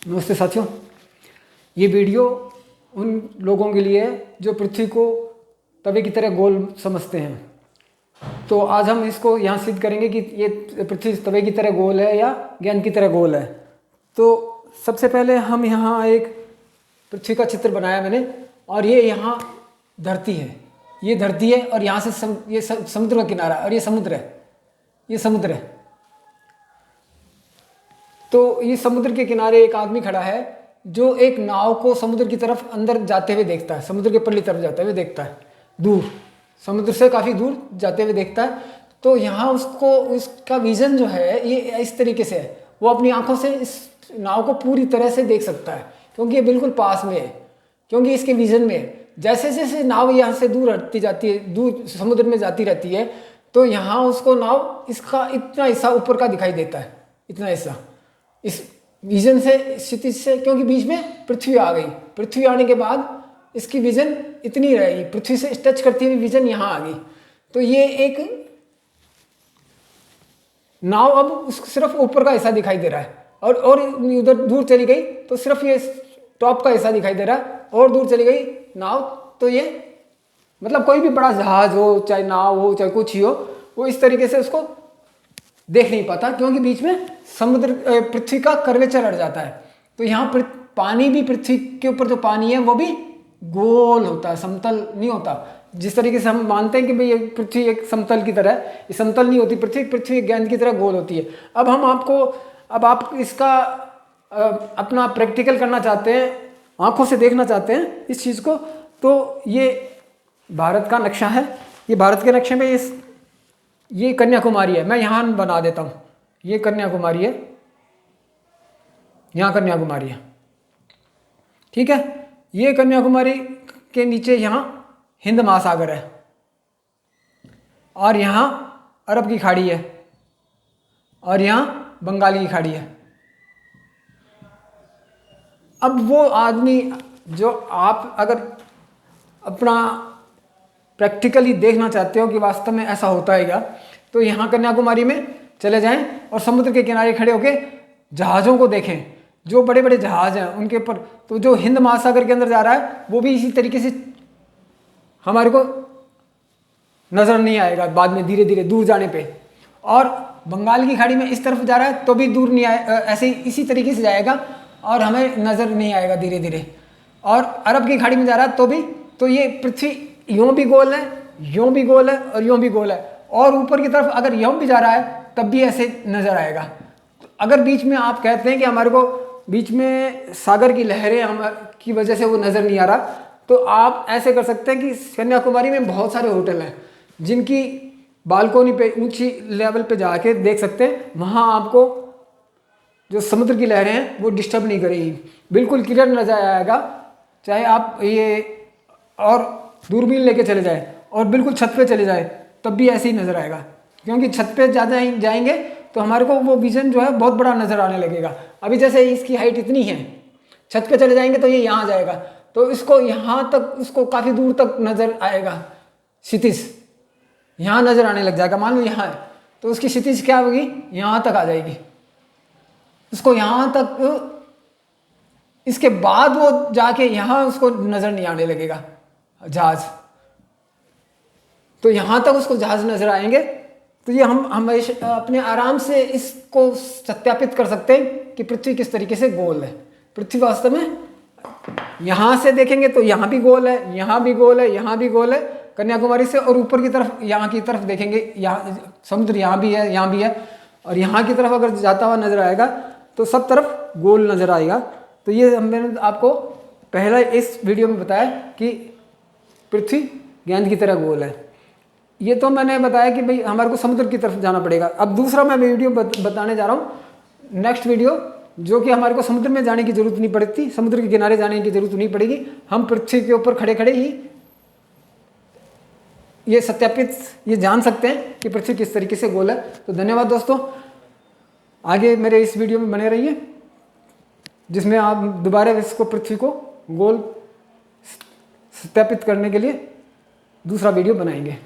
नमस्ते साथियों, ये वीडियो उन लोगों के लिए है जो पृथ्वी को तवे की तरह गोल समझते हैं। तो आज हम इसको यहाँ सिद्ध करेंगे कि ये पृथ्वी तवे की तरह गोल है या गेंद की तरह गोल है। तो सबसे पहले हम यहाँ एक पृथ्वी का चित्र बनाया मैंने, और ये यहाँ धरती है, ये धरती है और यहाँ से ये समुद्र का किनारा और ये समुद्र है, ये समुद्र है। तो ये समुद्र के किनारे एक आदमी खड़ा है जो एक नाव को समुद्र की तरफ अंदर जाते हुए देखता है, समुद्र के पल्ली तरफ जाते हुए देखता है, दूर समुद्र से काफ़ी दूर जाते हुए देखता है। तो यहाँ उसको उसका विज़न जो है ये इस तरीके से है, वो अपनी आंखों से इस नाव को पूरी तरह से देख सकता है क्योंकि ये बिल्कुल पास में है, क्योंकि इसके विज़न में है। जैसे जैसे नाव यहाँ से दूर हटती जाती है, दूर समुद्र में जाती रहती है, तो यहाँ उसको नाव इसका इतना हिस्सा ऊपर का दिखाई देता है, इतना हिस्सा इस विजन से, क्षितिज से, क्योंकि बीच में पृथ्वी आ गई। पृथ्वी आने के बाद इसकी विजन इतनी रहेगी, पृथ्वी से टच करती हुई विजन यहाँ आ गई। तो ये एक नाव अब उसको सिर्फ ऊपर का हिस्सा दिखाई दे रहा है, और उधर दूर चली गई तो सिर्फ ये टॉप का हिस्सा दिखाई दे रहा है, और दूर चली गई नाव। तो ये मतलब कोई भी बड़ा जहाज हो, चाहे नाव हो, चाहे कुछ ही हो, वो इस तरीके से उसको देख नहीं पाता क्योंकि बीच में समुद्र पृथ्वी का कर्वेचर अड़ जाता है। तो यहाँ पानी भी, पृथ्वी के ऊपर जो पानी है वो भी गोल होता है, समतल नहीं होता। जिस तरीके से हम मानते हैं कि भाई ये पृथ्वी एक समतल की तरह है, ये समतल नहीं होती पृथ्वी एक गेंद की तरह गोल होती है। अब आप इसका अपना प्रैक्टिकल करना चाहते हैं, आंखों से देखना चाहते हैं इस चीज़ को, तो ये भारत का नक्शा है। ये भारत के नक्शे में ये कन्याकुमारी है, मैं यहाँ बना देता हूँ, ये कन्याकुमारी है, यहाँ कन्याकुमारी है, ठीक है। ये कन्याकुमारी के नीचे यहाँ हिंद महासागर है, और यहाँ अरब की खाड़ी है, और यहाँ बंगाल की खाड़ी है। अब वो आदमी जो आप अगर अपना प्रैक्टिकली देखना चाहते हो कि वास्तव में ऐसा होता है क्या, तो यहाँ कन्याकुमारी में चले जाएं और समुद्र के किनारे खड़े होकर जहाज़ों को देखें, जो बड़े बड़े जहाज़ हैं उनके ऊपर। तो जो हिंद महासागर के अंदर जा रहा है वो भी इसी तरीके से हमारे को नज़र नहीं आएगा बाद में, धीरे धीरे दूर जाने पे। और बंगाल की खाड़ी में इस तरफ जा रहा है तो भी दूर नहीं आए, ऐसे ही इसी तरीके से जाएगा और हमें नज़र नहीं आएगा धीरे धीरे। और अरब की खाड़ी में जा रहा है तो भी, तो ये पृथ्वी यूँ भी गोल है, यूँ भी गोल है और यूँ भी गोल है, और ऊपर की तरफ अगर यूँ भी जा रहा है तब भी ऐसे नज़र आएगा। अगर बीच में आप कहते हैं कि हमारे को बीच में सागर की लहरें की वजह से वो नज़र नहीं आ रहा, तो आप ऐसे कर सकते हैं कि कन्याकुमारी में बहुत सारे होटल हैं जिनकी बालकोनी पे, ऊंची लेवल पे जाके देख सकते हैं। वहाँ आपको जो समुद्र की लहरें हैं वो डिस्टर्ब नहीं करेगी, बिल्कुल क्लियर नज़र आएगा। चाहे आप ये और दूरबीन लेके चले जाए और बिल्कुल छत पे चले जाए तब भी ऐसे ही नज़र आएगा, क्योंकि छत पे ज़्यादा जाएंगे तो हमारे को वो विज़न जो है बहुत बड़ा नज़र आने लगेगा। अभी जैसे इसकी हाइट इतनी है, छत पे चले जाएंगे तो ये यहाँ जाएगा, तो इसको यहाँ तक, इसको काफ़ी दूर तक नज़र आएगा, क्षितिज यहाँ नज़र आने लग जाएगा। मान लो यहाँ है तो उसकी क्षितिज क्या होगी, यहाँ तक आ जाएगी, उसको यहाँ तक, इसके बाद वो जाके यहाँ उसको नज़र नहीं आने लगेगा जहाज़। तो यहाँ तक उसको जहाज़ नज़र आएंगे। तो ये हम हमेशा अपने आराम से इसको सत्यापित कर सकते हैं कि पृथ्वी किस तरीके से गोल है। पृथ्वी वास्तव में यहाँ से देखेंगे तो यहाँ भी गोल है, यहाँ भी गोल है, यहाँ भी गोल है कन्याकुमारी से, और ऊपर की तरफ, यहाँ की तरफ देखेंगे, यहाँ समुद्र यहाँ भी है, यहाँ भी है, और यहाँ की तरफ अगर जाता हुआ नज़र आएगा तो सब तरफ गोल नज़र आएगा। तो ये मैंने आपको पहला इस वीडियो में बताया कि पृथ्वी गेंद की तरह गोल है। ये तो मैंने बताया कि भाई हमारे को समुद्र की तरफ जाना पड़ेगा। अब दूसरा मैं वीडियो बताने जा रहा हूँ, नेक्स्ट वीडियो, जो कि हमारे को समुद्र में जाने की ज़रूरत नहीं पड़ती, समुद्र के किनारे जाने की ज़रूरत नहीं पड़ेगी। हम पृथ्वी के ऊपर खड़े खड़े ही ये सत्यापित, ये जान सकते हैं कि पृथ्वी किस तरीके से गोल है। तो धन्यवाद दोस्तों, आगे मेरे इस वीडियो में बने रहिए जिसमें आप दोबारा इसको, पृथ्वी को गोल सत्यापित करने के लिए दूसरा वीडियो बनाएंगे।